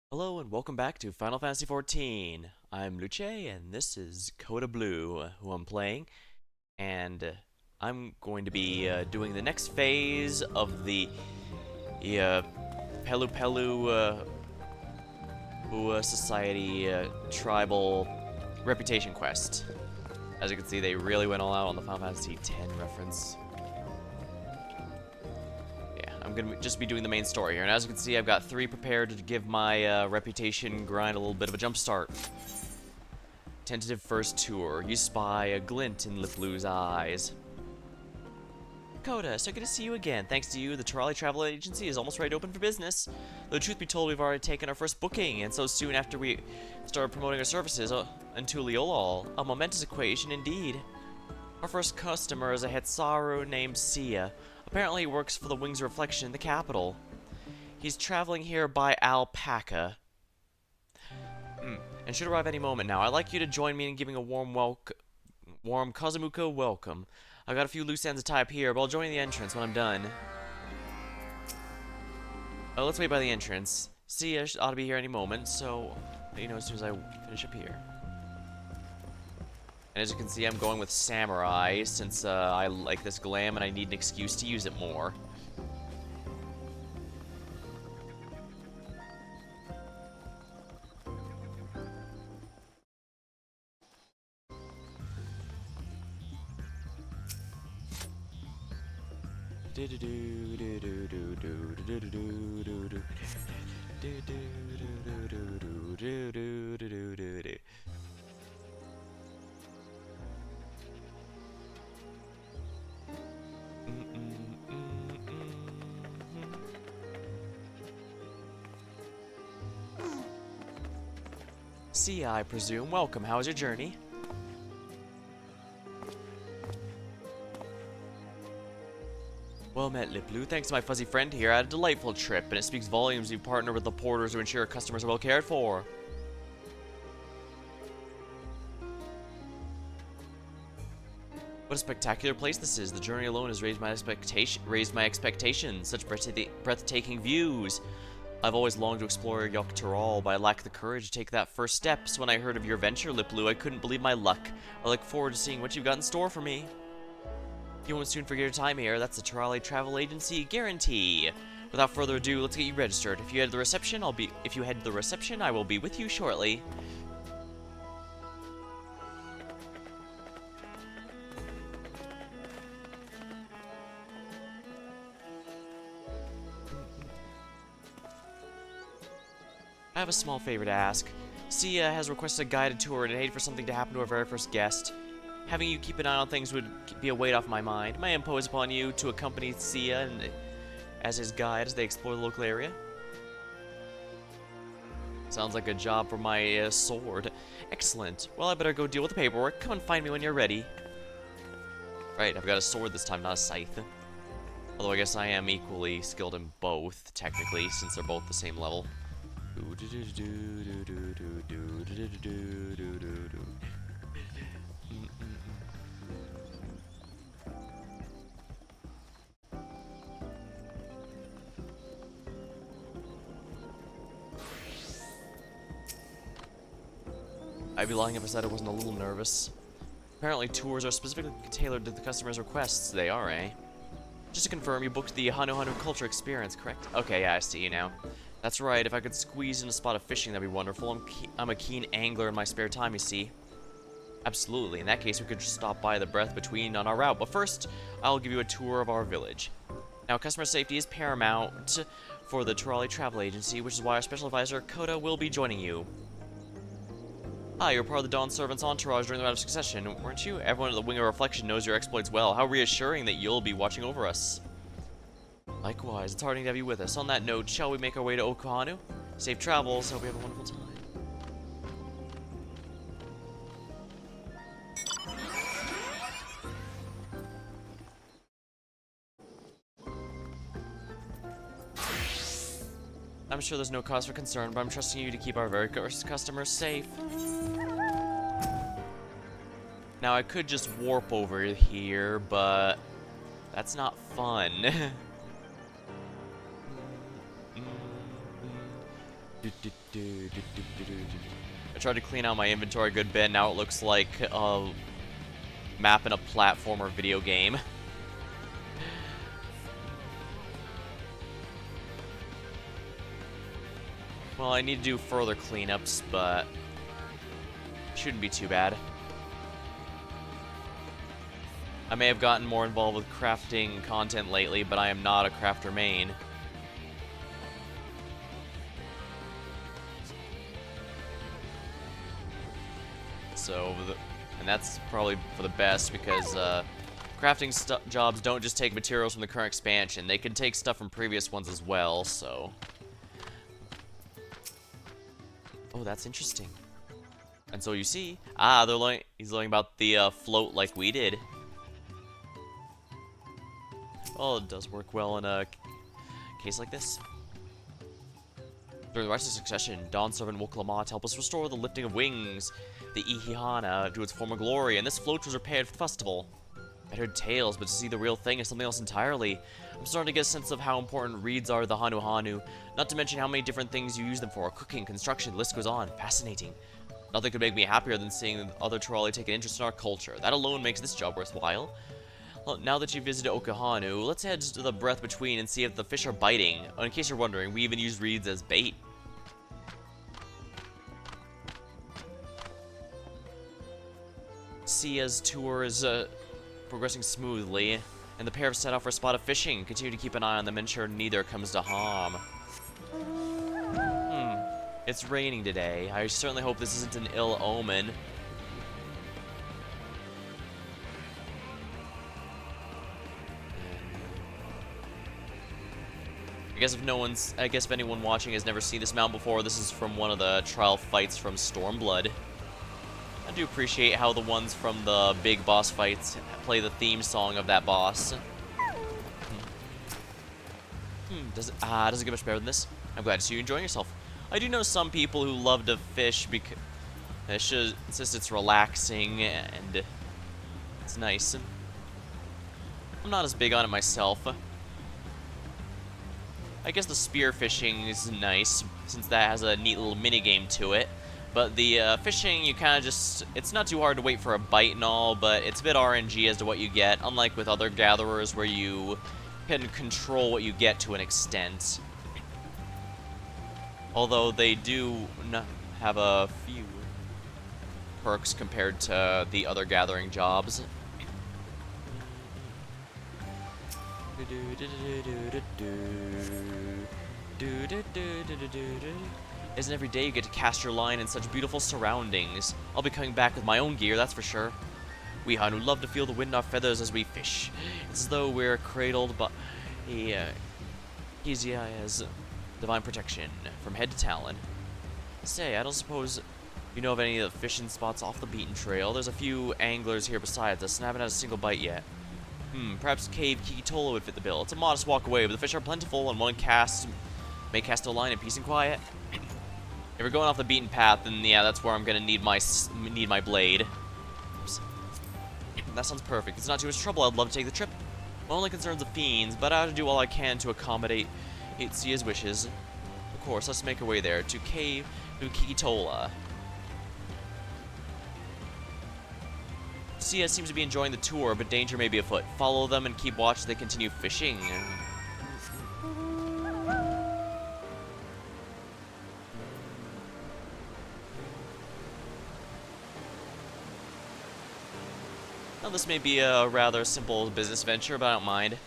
Hello and welcome back to Final Fantasy XIV. I'm Luce and this is PeluPelu, who I'm playing, and I'm going to be doing the next phase of the PeluPelu Society Tribal Reputation Quest. As you can see, they really went all out on the Final Fantasy X reference. Yeah, I'm gonna just be doing the main story here, and as you can see, I've got 3 prepared to give my reputation grind a little bit of a jump start. Tentative first tour. You spy a glint in Liplu's eyes. Coda, so good to see you again. Thanks to you, the Trolley Travel Agency is almost ready to open for business. Though truth be told, we've already taken our first booking, and so soon after we started promoting our services into Liolol. A momentous equation indeed. Our first customer is a Hetsaru named Sia. Apparently he works for the Wings of Reflection in the capital. He's traveling here by alpaca. And should arrive any moment now. I'd like you to join me in giving a warm Kazamuka welcome. I've got a few loose ends to tie up here, but I'll join the entrance when I'm done. Oh, let's wait by the entrance. Sia ought to be here any moment, so as soon as I finish up here. And as you can see, I'm going with Samurai, since I like this glam and I need an excuse to use it more. Sia, I presume. Welcome. How was your journey? Well met, Liplu. Thanks to my fuzzy friend here, I had a delightful trip, and it speaks volumes you partner with the porters to ensure customers are well cared for. What a spectacular place this is. The journey alone has raised my expectations. Such breathtaking views. I've always longed to explore Yogg-Toggle, but I lack the courage to take that first step. So when I heard of your venture, Liplu, I couldn't believe my luck. I look forward to seeing what you've got in store for me. You won't soon forget your time here. That's the Trolley Travel Agency guarantee. Without further ado, let's get you registered. If you head to the reception, I will be with you shortly. I have a small favor to ask. Sia has requested a guided tour, and I'd hate for something to happen to our very first guest. Having you keep an eye on things would be a weight off my mind. May I impose upon you to accompany Sia as his guide as they explore the local area? Sounds like a job for my sword. Excellent. Well, I better go deal with the paperwork. Come and find me when you're ready. Right, I've got a sword this time, not a scythe. Although I guess I am equally skilled in both, technically, since they're both the same level. I'd be lying if I said I wasn't a little nervous. Apparently tours are specifically tailored to the customer's requests. They are, eh? Just to confirm, you booked the Hanu Hanu Culture Experience, correct? Okay, yeah, I see you now. That's right, if I could squeeze in a spot of fishing, that'd be wonderful. I'm a keen angler in my spare time, you see. Absolutely, in that case, we could just stop by the breath between on our route. But first, I'll give you a tour of our village. Now, customer safety is paramount for the Trolley Travel Agency, which is why our special advisor, Coda, will be joining you. Ah, you were part of the Dawn Servant's entourage during the Round of Succession, weren't you? Everyone at the Wing of Reflection knows your exploits well. How reassuring that you'll be watching over us. Likewise, it's heartening to have you with us. On that note, shall we make our way to Okohanu? Safe travels, hope we have a wonderful time. I'm sure there's no cause for concern, but I'm trusting you to keep our very first customers safe. Now, I could just warp over here, but that's not fun. I tried to clean out my inventory a good bit. Now it looks like a map in a platformer video game. Well, I need to do further cleanups, but shouldn't be too bad. I may have gotten more involved with crafting content lately, but I am not a crafter main. So, and that's probably for the best, because crafting jobs don't just take materials from the current expansion. They can take stuff from previous ones as well, so... Oh, that's interesting. And so you see, he's learning about the float like we did. Well, it does work well in a case like this. During the rest of the succession, Dawn Servant Woklamat help us restore the lifting of wings, the Ihihana, to its former glory, and this float was repaired for the festival. I heard tales, but to see the real thing is something else entirely. I'm starting to get a sense of how important reeds are to the Hanu Hanu, not to mention how many different things you use them for, cooking, construction, the list goes on. Fascinating. Nothing could make me happier than seeing other Trolley take an interest in our culture. That alone makes this job worthwhile. Well, now that you've visited Okahanu, let's head to the breath between and see if the fish are biting. Oh, in case you're wondering, we even use reeds as bait. Sia's tour is progressing smoothly, and the pair have set off for a spot of fishing. Continue to keep an eye on them, ensure neither comes to harm. It's raining today. I certainly hope this isn't an ill omen. I guess if anyone watching has never seen this mount before, this is from one of the trial fights from Stormblood. I do appreciate how the ones from the big boss fights play the theme song of that boss. Does it get much better than this? I'm glad to see you enjoying yourself. I do know some people who love to fish because it's just it's relaxing and it's nice. I'm not as big on it myself. I guess the spear fishing is nice since that has a neat little mini game to it. But the fishing, you kind of just... It's not too hard to wait for a bite and all, but it's a bit RNG as to what you get, unlike with other gatherers where you can control what you get to an extent. Although they do have a few perks compared to the other gathering jobs. Isn't every day you get to cast your line in such beautiful surroundings. I'll be coming back with my own gear, that's for sure. We Hanu love to feel the wind in our feathers as we fish. It's as though we're cradled by Kizia's divine protection from head to talon. Say, I don't suppose you know of any of the fishing spots off the beaten trail. There's a few anglers here besides us, and I haven't had a single bite yet. Perhaps Cave Kikitola would fit the bill. It's a modest walk away, but the fish are plentiful, and one may cast a line in peace and quiet. If we're going off the beaten path, then yeah, that's where I'm gonna need my blade. Oops. That sounds perfect. It's not too much trouble. I'd love to take the trip. My only concern's the fiends, but I have to do all I can to accommodate Itzia's wishes. Of course, let's make our way there to Cave Kikitola. Sia seems to be enjoying the tour, but danger may be afoot. Follow them and keep watch as they continue fishing. Now, this may be a rather simple business venture, but I don't mind.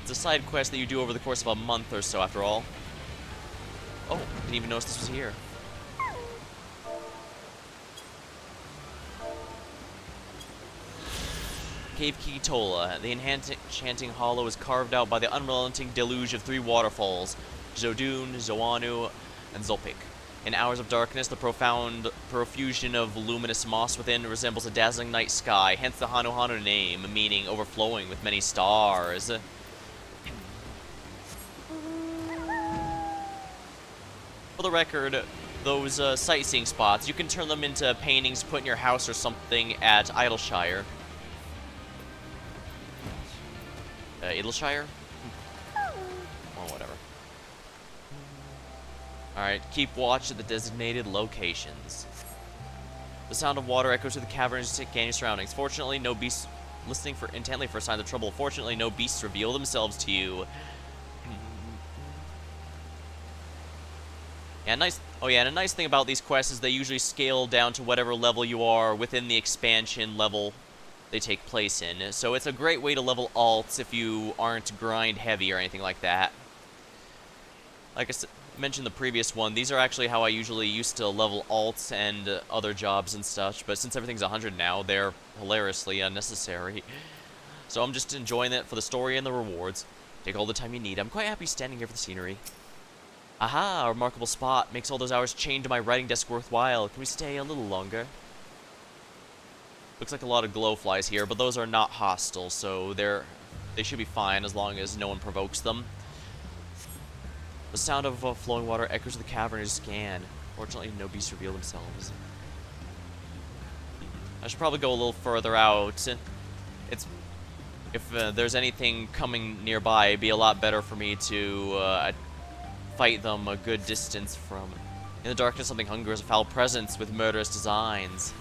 It's a side quest that you do over the course of a month or so, after all. Oh, didn't even notice this was here. Cave Kikitola. The enchanting hollow is carved out by the unrelenting deluge of three waterfalls, Zodun, Zoanu, and Zolpik. In hours of darkness, the profound profusion of luminous moss within resembles a dazzling night sky, hence the Hanu Hanu name, meaning overflowing with many stars. For the record, those sightseeing spots, you can turn them into paintings to put in your house or something at Idleshire. Idleshire? whatever. Alright, keep watch at the designated locations. The sound of water echoes through the cavern as you scan your surroundings. Fortunately, no beasts... Listening intently for signs of trouble. Fortunately, no beasts reveal themselves to you. Yeah, nice. Oh yeah, and a nice thing about these quests is they usually scale down to whatever level you are within the expansion level they take place in. So it's a great way to level alts if you aren't grind heavy or anything like that. Like I mentioned the previous one, these are actually how I usually used to level alts and other jobs and such, but since everything's 100 now, they're hilariously unnecessary. So I'm just enjoying it for the story and the rewards. Take all the time you need. I'm quite happy standing here for the scenery. Aha, a remarkable spot. Makes all those hours chained to my writing desk worthwhile. Can we stay a little longer? Looks like a lot of glowflies here, but those are not hostile, so they should be fine as long as no one provokes them. The sound of flowing water echoes the cavern as you scan. Fortunately, no beasts reveal themselves. I should probably go a little further out. If there's anything coming nearby, it'd be a lot better for me to fight them a good distance from. In the darkness, something hungers, a foul presence with murderous designs.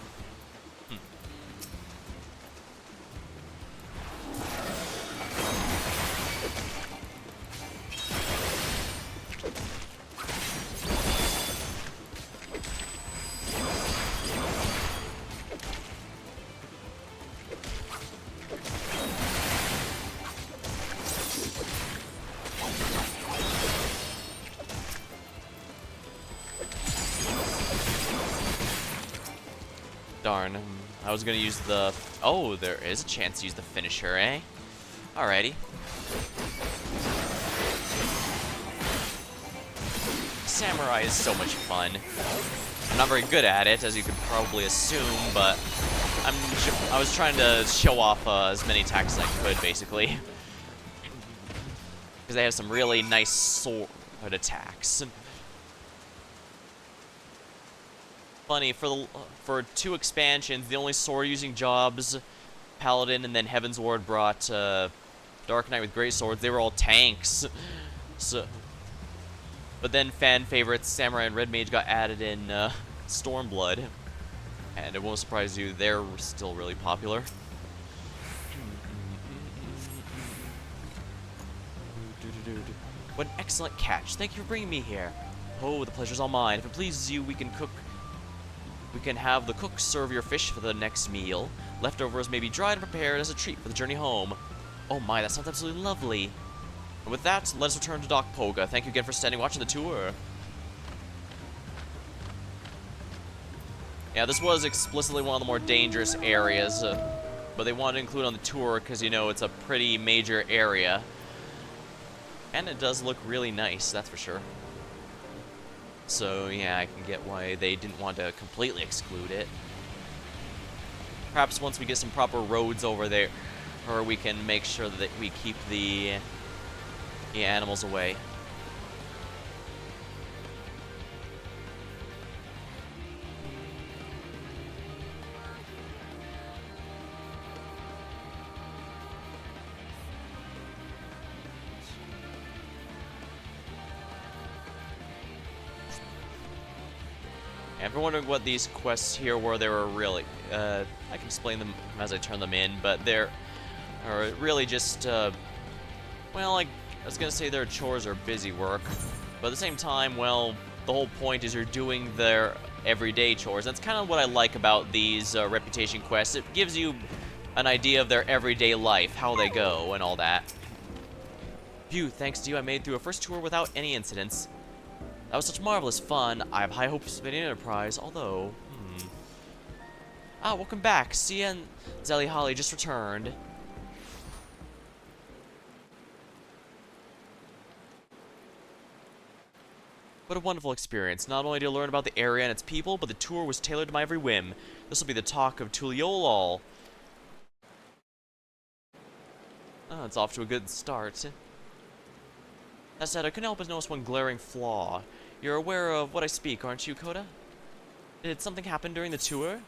Darn, I was gonna use the... Oh, there is a chance to use the finisher, eh? Alrighty. Samurai is so much fun. I'm not very good at it, as you could probably assume, but I was trying to show off as many attacks as I could, basically. Because they have some really nice sword attacks. Funny, for 2 expansions, the only sword-using jobs, Paladin and then Heaven's Ward brought Dark Knight with great swords. They were all tanks. But then fan favorites Samurai and Red Mage got added in Stormblood, and it won't surprise you, they're still really popular. What an excellent catch! Thank you for bringing me here. Oh, the pleasure's all mine. If it pleases you, we can have the cook serve your fish for the next meal. Leftovers may be dried and prepared as a treat for the journey home. Oh my, that sounds absolutely lovely. And with that, let us return to Doc Poga. Thank you again for standing watching the tour. Yeah, this was explicitly one of the more dangerous areas, but they wanted to include on the tour because, you know, it's a pretty major area. And it does look really nice, that's for sure. So, yeah, I can get why they didn't want to completely exclude it. Perhaps once we get some proper roads over there, or we can make sure that we keep the animals away. If you're wondering what these quests here were, they were really, I can explain them as I turn them in, but they're really just, well, I was going to say they're chores or busy work, but at the same time, well, the whole point is you're doing their everyday chores. That's kind of what I like about these reputation quests. It gives you an idea of their everyday life, how they go, and all that. Phew, thanks to you, I made it through a first tour without any incidents. That was such marvelous fun. I have high hopes of an enterprise, although... Ah, welcome back. Sia and Zelly Holly just returned. What a wonderful experience. Not only did I learn about the area and its people, but the tour was tailored to my every whim. This will be the talk of Tuliolol. Oh, it's off to a good start. That said, I couldn't help but notice one glaring flaw. You're aware of what I speak, aren't you, Coda? Did something happen during the tour?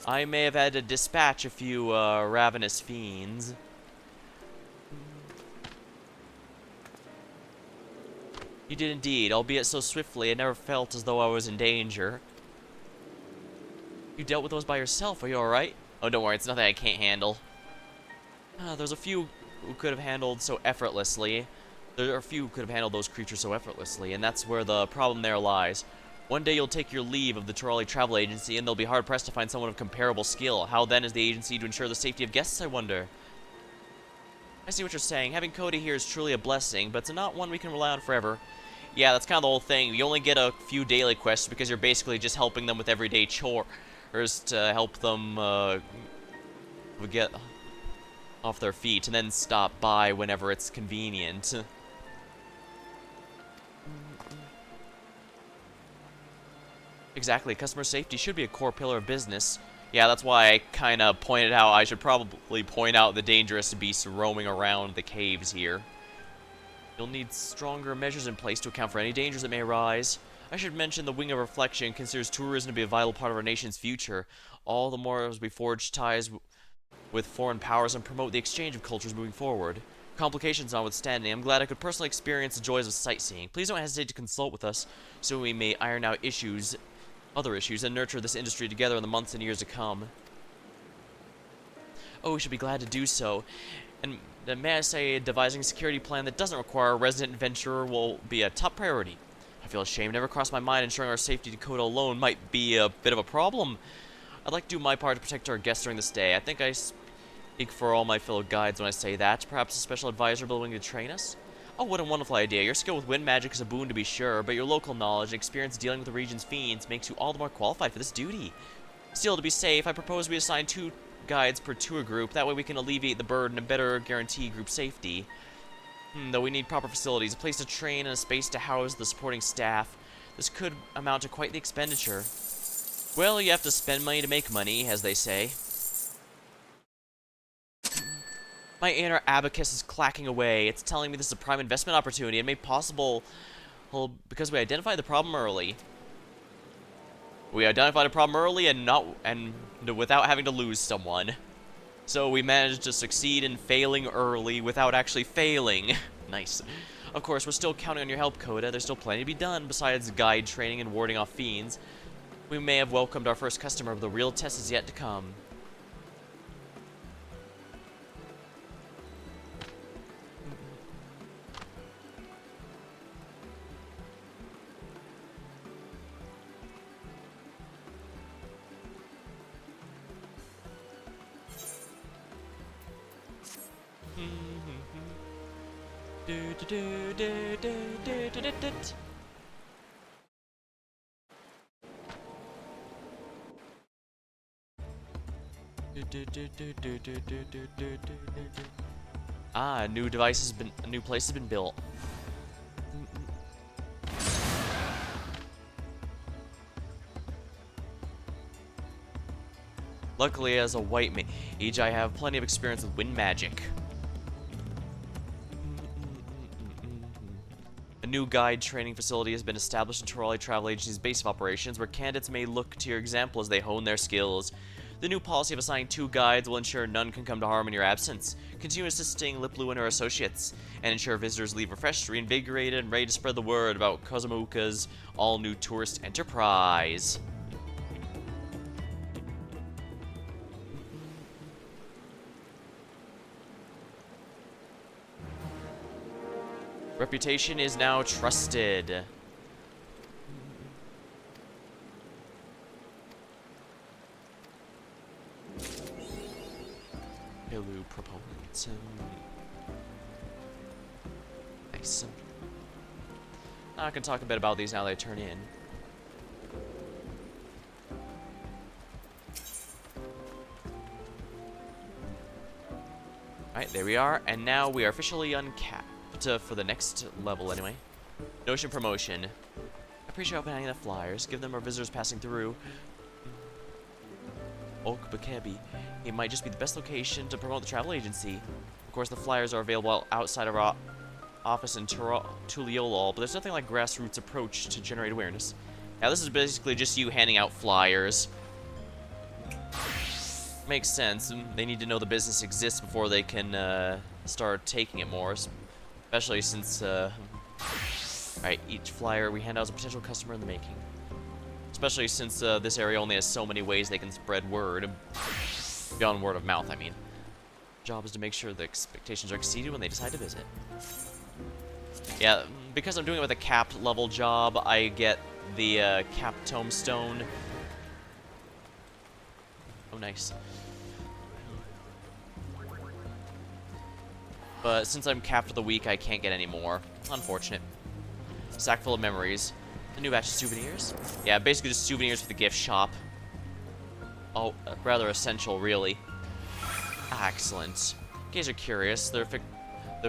I may have had to dispatch a few ravenous fiends. You did indeed, albeit so swiftly, I never felt as though I was in danger. You dealt with those by yourself, are you alright? Oh, don't worry, it's nothing I can't handle. There's a few who could have handled so effortlessly. There are a few who could have handled those creatures so effortlessly, and that's where the problem there lies. One day you'll take your leave of the Turali Travel Agency, and they'll be hard-pressed to find someone of comparable skill. How then is the agency to ensure the safety of guests, I wonder? I see what you're saying. Having Cody here is truly a blessing, but it's not one we can rely on forever. Yeah, that's kind of the whole thing. You only get a few daily quests because you're basically just helping them with everyday chores to help them get off their feet, and then stop by whenever it's convenient. Exactly, customer safety should be a core pillar of business. Yeah, that's why I kind of pointed out I should probably point out the dangerous beasts roaming around the caves here. You'll need stronger measures in place to account for any dangers that may arise. I should mention the Wing of Reflection considers tourism to be a vital part of our nation's future, all the more as we forge ties with foreign powers and promote the exchange of cultures moving forward. Complications notwithstanding, I'm glad I could personally experience the joys of sightseeing. Please don't hesitate to consult with us so we may iron out other issues, and nurture this industry together in the months and years to come. Oh, we should be glad to do so. And may I say, devising a security plan that doesn't require a resident adventurer will be a top priority. I feel ashamed. Never crossed my mind ensuring our safety to Dakota alone might be a bit of a problem. I'd like to do my part to protect our guests during this stay. I think I speak for all my fellow guides when I say that. Perhaps a special advisor willing to train us? Oh, what a wonderful idea. Your skill with wind magic is a boon to be sure, but your local knowledge and experience dealing with the region's fiends makes you all the more qualified for this duty. Still, to be safe, I propose we assign 2 guides per tour group. That way we can alleviate the burden and better guarantee group safety. Though we need proper facilities, a place to train, and a space to house the supporting staff. This could amount to quite the expenditure. Well, you have to spend money to make money, as they say. My inner abacus is clacking away. It's telling me this is a prime investment opportunity and made possible, well, because we identified the problem early. We identified a problem early and without having to lose someone. So we managed to succeed in failing early without actually failing. Nice. Of course, we're still counting on your help, Coda. There's still plenty to be done besides guide training and warding off fiends. We may have welcomed our first customer, but the real test is yet to come. Ah, a new place has been built. Luckily, as a white mage, I have plenty of experience with wind magic. A new guide training facility has been established in Turali Travel Agency's base of operations, where candidates may look to your example as they hone their skills. The new policy of assigning 2 guides will ensure none can come to harm in your absence. Continue assisting PeluPelu and her associates, and ensure visitors leave refreshed, reinvigorated, and ready to spread the word about Kozamuka's all-new tourist enterprise. Reputation is now trusted. Pelu proponent. Nice. I can talk a bit about these now that I turn in. Alright, there we are, and now we are officially uncapped for the next level anyway. Notion promotion. I appreciate opening the flyers. Give them our visitors passing through. Okbakebi. It might just be the best location to promote the travel agency. Of course, the flyers are available outside of our office in Tuliolol, but there's nothing like grassroots approach to generate awareness. Now, this is basically just you handing out flyers. Makes sense. They need to know the business exists before they can start taking it more. Especially since Alright, each flyer we hand out is a potential customer in the making. Especially since this area only has so many ways they can spread word. Beyond word of mouth, I mean. Job is to make sure the expectations are exceeded when they decide to visit. Yeah, because I'm doing it with a capped level job, I get the capped tombstone. Oh, nice. But since I'm capped for the week, I can't get any more. Unfortunate. Sack full of memories. A new batch of souvenirs. Yeah, basically just souvenirs for the gift shop. Oh, rather essential, really. Ah, excellent. In case you're curious, they're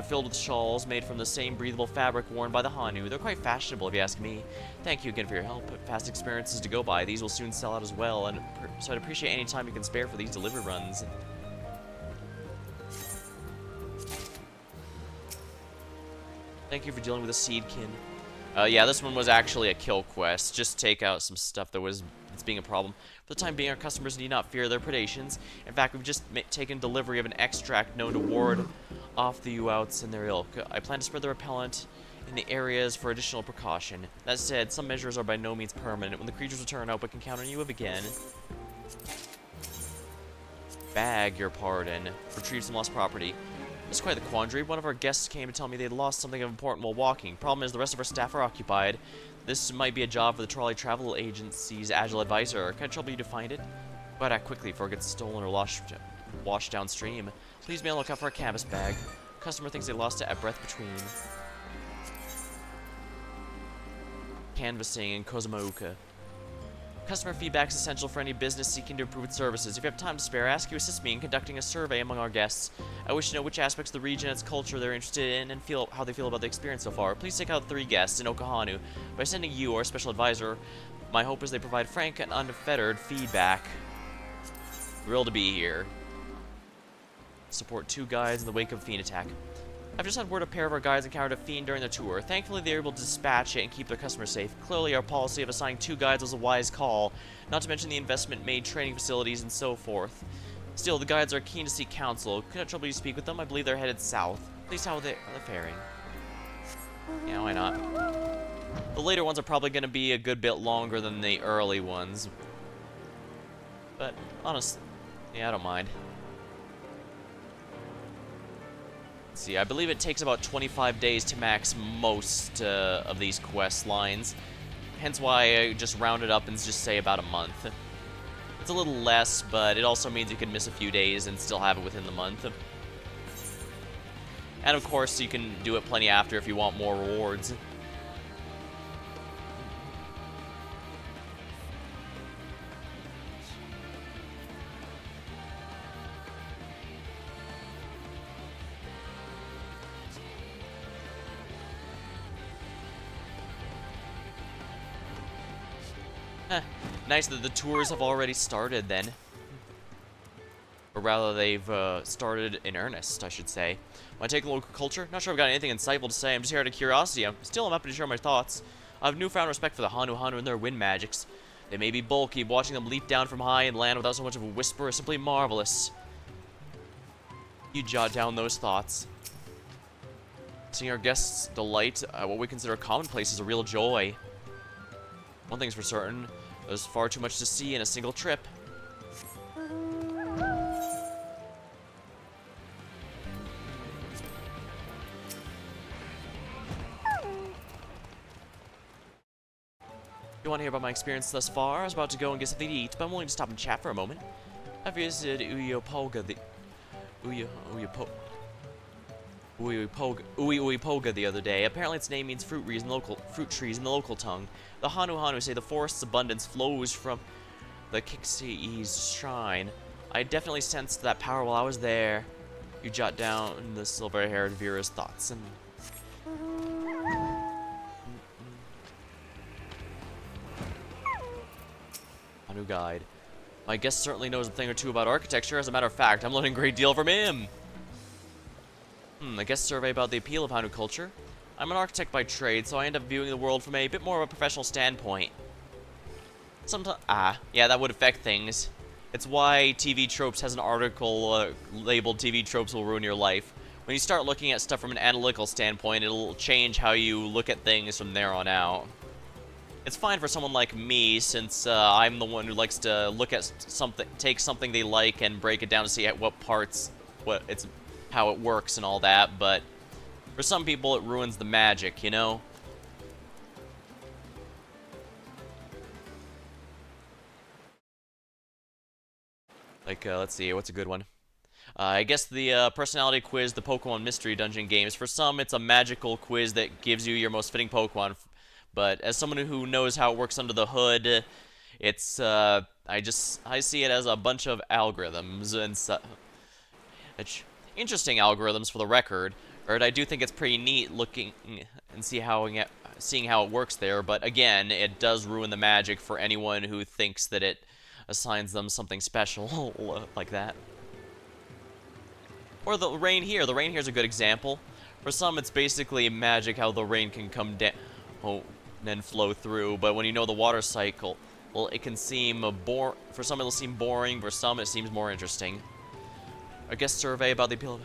filled with shawls made from the same breathable fabric worn by the Hanu. They're quite fashionable, if you ask me. Thank you again for your help. Past experiences to go by. These will soon sell out as well, and so I'd appreciate any time you can spare for these delivery runs. Thank you for dealing with the Seedkin. Yeah, this one was actually a kill quest. Just take out some stuff that's being a problem. For the time being, our customers need not fear their predations. In fact, we've just taken delivery of an extract known to ward off the Uouts and their ilk. I plan to spread the repellent in the areas for additional precaution. That said, some measures are by no means permanent. When the creatures return, I hope I can count on you again. Bag your pardon. Retrieve some lost property. This is quite the quandary. One of our guests came to tell me they'd lost something of important while walking. Problem is, the rest of our staff are occupied. This might be a job for the Trolley Travel Agency's Agile Advisor. Can I trouble you to find it? Go act quickly before it gets stolen or washed downstream. Please be on the lookout for a canvas bag. Customer thinks they lost it at Breath Between. Canvassing in Kozumauka. Customer feedback is essential for any business seeking to improve its services. If you have time to spare, I ask you assist me in conducting a survey among our guests. I wish to know which aspects of the region and its culture they're interested in and how they feel about the experience so far. Please take out 3 guests in Okahanu. By sending you, our special advisor, my hope is they provide frank and unfettered feedback. Thrilled to be here. Support 2 guides in the wake of a fiend attack. I've just had word a pair of our guides encountered a fiend during their tour. Thankfully, they were able to dispatch it and keep their customers safe. Clearly, our policy of assigning 2 guides was a wise call, not to mention the investment made training facilities and so forth. Still, the guides are keen to seek counsel. Could I trouble you to speak with them? I believe they're headed south. Please, how are they faring? Yeah, why not? The later ones are probably going to be a good bit longer than the early ones. But, honestly, yeah, I don't mind. See, I believe it takes about 25 days to max most of these quest lines. Hence why I just rounded up and just say about a month. It's a little less, but it also means you can miss a few days and still have it within the month. And of course, you can do it plenty after if you want more rewards. Nice that the tours have already started then. Or rather, they've started in earnest, I should say. Want to take a local culture? Not sure I've got anything insightful to say. I'm just here out of curiosity. I'm happy to share my thoughts. I have newfound respect for the Hanu and their wind magics. They may be bulky, but watching them leap down from high and land without so much of a whisper is simply marvelous. You jot down those thoughts. Seeing our guests delight at what we consider commonplace is a real joy. One thing's for certain. There's far too much to see in a single trip. You want to hear about my experience thus far? I was about to go and get something to eat, but I'm willing to stop and chat for a moment. I visited Uiuipoga the other day. Apparently its name means fruit trees in the local tongue. The Hanu say the forest's abundance flows from the Kixi's shrine. I definitely sensed that power while I was there. You jot down the silver-haired Vera's thoughts and... Hanu guide. My guest certainly knows a thing or two about architecture. As a matter of fact, I'm learning a great deal from him. A guest survey about the appeal of Hanu culture. I'm an architect by trade, so I end up viewing the world from a bit more of a professional standpoint. Sometimes, yeah, that would affect things. It's why TV Tropes has an article labeled TV Tropes Will Ruin Your Life. when you start looking at stuff from an analytical standpoint, it'll change how you look at things from there on out. It's fine for someone like me, since I'm the one who likes to look at something, take something they like and break it down to see at what parts, how it works and all that, but for some people it ruins the magic, you know? Like, let's see, what's a good one? I guess the personality quiz, the Pokemon Mystery Dungeon games. For some, it's a magical quiz that gives you your most fitting Pokemon. But as someone who knows how it works under the hood, it's I see it as a bunch of algorithms and interesting algorithms for the record. Or I do think it's pretty neat looking and seeing how it works there. But again, it does ruin the magic for anyone who thinks that it assigns them something special like that. Or the rain here. The rain here is a good example. For some, it's basically magic how the rain can come down and flow through. But when you know the water cycle, well, it can seem for some it'll seem boring. For some, it seems more interesting. A guest survey about the appeal of...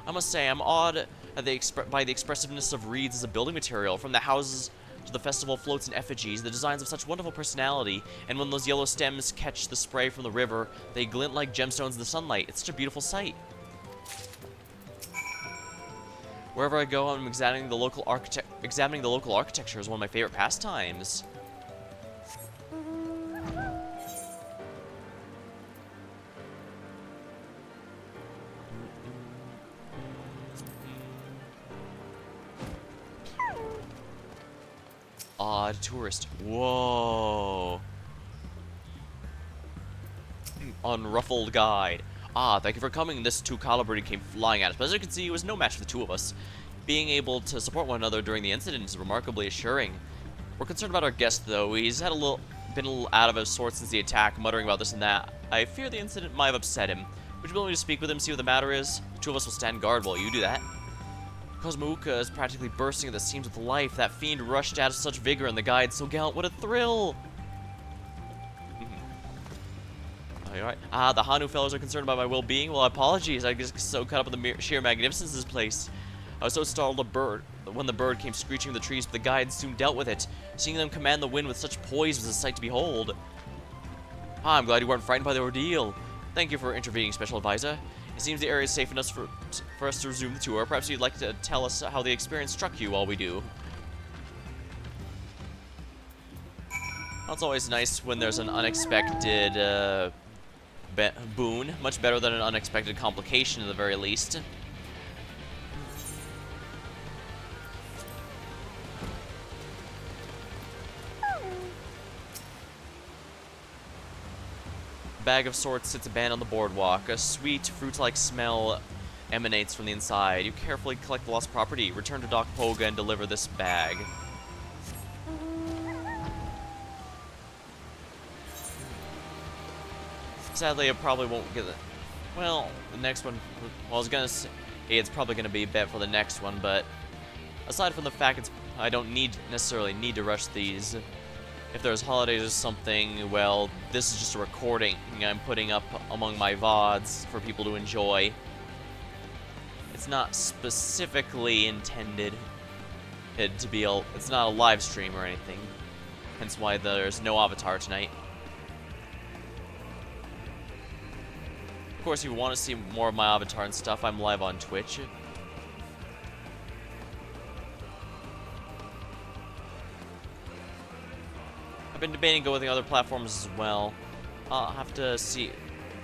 I must say, I'm awed at by the expressiveness of reeds as a building material. From the houses to the festival floats and effigies, the designs have such wonderful personality. And when those yellow stems catch the spray from the river, they glint like gemstones in the sunlight. It's such a beautiful sight. Wherever I go, I'm examining the local architecture is one of my favorite pastimes. Odd tourist. Whoa. Unruffled guide. Ah, thank you for coming. This two-caliber came flying at us, but as you can see, it was no match for the two of us. Being able to support one another during the incident is remarkably assuring. We're concerned about our guest, though. He's been a little out of his sorts since the attack, muttering about this and that. I fear the incident might have upset him. Would you be willing to speak with him, see what the matter is? The two of us will stand guard while you do that. Cosmouka is practically bursting at the seams with life. That fiend rushed out with such vigor, and the guide so gallant. What a thrill! Alright. Ah, the Hanu fellows are concerned about my well-being. Well, apologies. I just so caught up in the sheer magnificence of this place. I was so startled when the bird came screeching in the trees, but the guide soon dealt with it. Seeing them command the wind with such poise was a sight to behold. Ah, I'm glad you weren't frightened by the ordeal. Thank you for intervening, Special Advisor. It seems the area is safe enough for us to resume the tour. Perhaps you'd like to tell us how the experience struck you while we do. Well, it's always nice when there's an unexpected boon. Much better than an unexpected complication at the very least. Bag of sorts sits abandoned on the boardwalk. A sweet, fruit-like smell emanates from the inside. You carefully collect the lost property, return to Doc Poga, and deliver this bag. Sadly, it probably won't get it. Well, the next one, well, I was gonna say it's probably gonna be a bet for the next one, but aside from the fact I don't necessarily need to rush these. If there's holidays or something, well, this is just a recording I'm putting up among my VODs for people to enjoy. It's not specifically intended to be it's not a live stream or anything. Hence why there's no avatar tonight. Of course, if you want to see more of my avatar and stuff, I'm live on Twitch. I've been debating going with the other platforms as well. I'll have to see.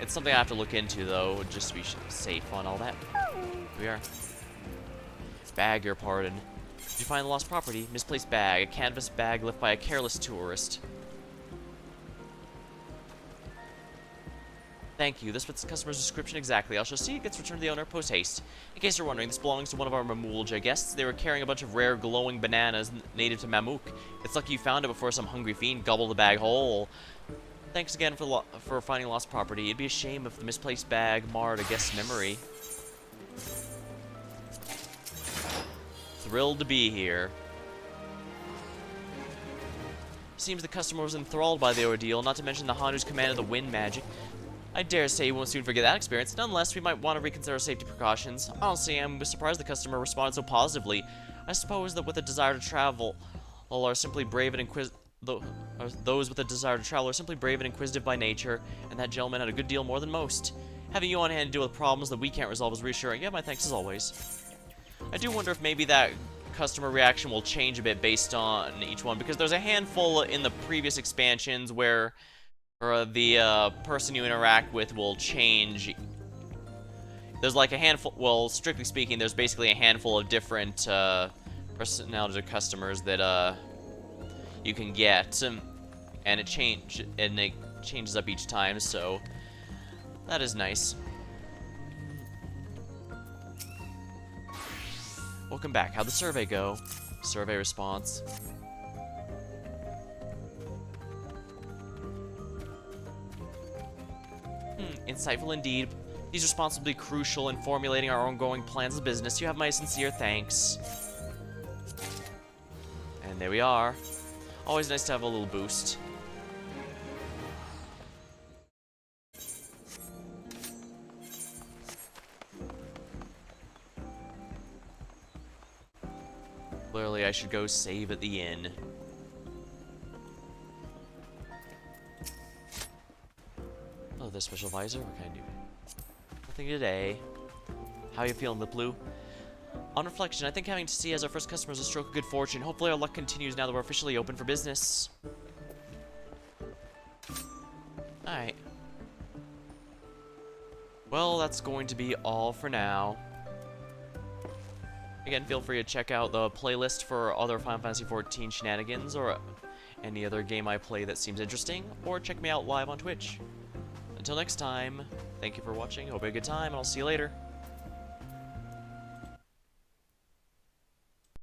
It's something I have to look into, though, just to be safe on all that. Here we are. Bag your pardon. Did you find the lost property? Misplaced bag. A canvas bag left by a careless tourist. Thank you. This fits the customer's description exactly. I shall see it gets returned to the owner post-haste. In case you're wondering, this belongs to one of our Mamulja guests. They were carrying a bunch of rare glowing bananas native to Mamook. It's lucky you found it before some hungry fiend gobbled the bag whole. Thanks again for finding lost property. It'd be a shame if the misplaced bag marred a guest's memory. Thrilled to be here. Seems the customer was enthralled by the ordeal, not to mention the Hanu's command of the wind magic. I dare say you won't soon forget that experience. Nonetheless, we might want to reconsider safety precautions. Honestly, I'm surprised the customer responded so positively. I suppose that with a desire to travel, all are simply brave and inquisitive. Those with a desire to travel are simply brave and inquisitive by nature, and that gentleman had a good deal more than most. Having you on hand to deal with problems that we can't resolve is reassuring. Yeah, my thanks as always. I do wonder if maybe that customer reaction will change a bit based on each one, because there's a handful in the previous expansions where the person you interact with will change. There's like a handful, well, strictly speaking, there's basically a handful of different personalities or customers that you can get, and it changes up each time, so that is nice. Welcome back. How'd the survey go? Survey response. Insightful indeed. These responses will be crucial in formulating our ongoing plans of business. You have my sincere thanks. And there we are. Always nice to have a little boost. Clearly, I should go save at the inn. Oh, the special visor? What can I do? Nothing today. How you feeling, PeluPelu? On reflection, I think having to see as our first customer is a stroke of good fortune. Hopefully our luck continues now that we're officially open for business. Alright. Well, that's going to be all for now. Again, feel free to check out the playlist for other Final Fantasy XIV shenanigans or any other game I play that seems interesting, or check me out live on Twitch. Until next time, thank you for watching, hope you had a good time, and I'll see you later.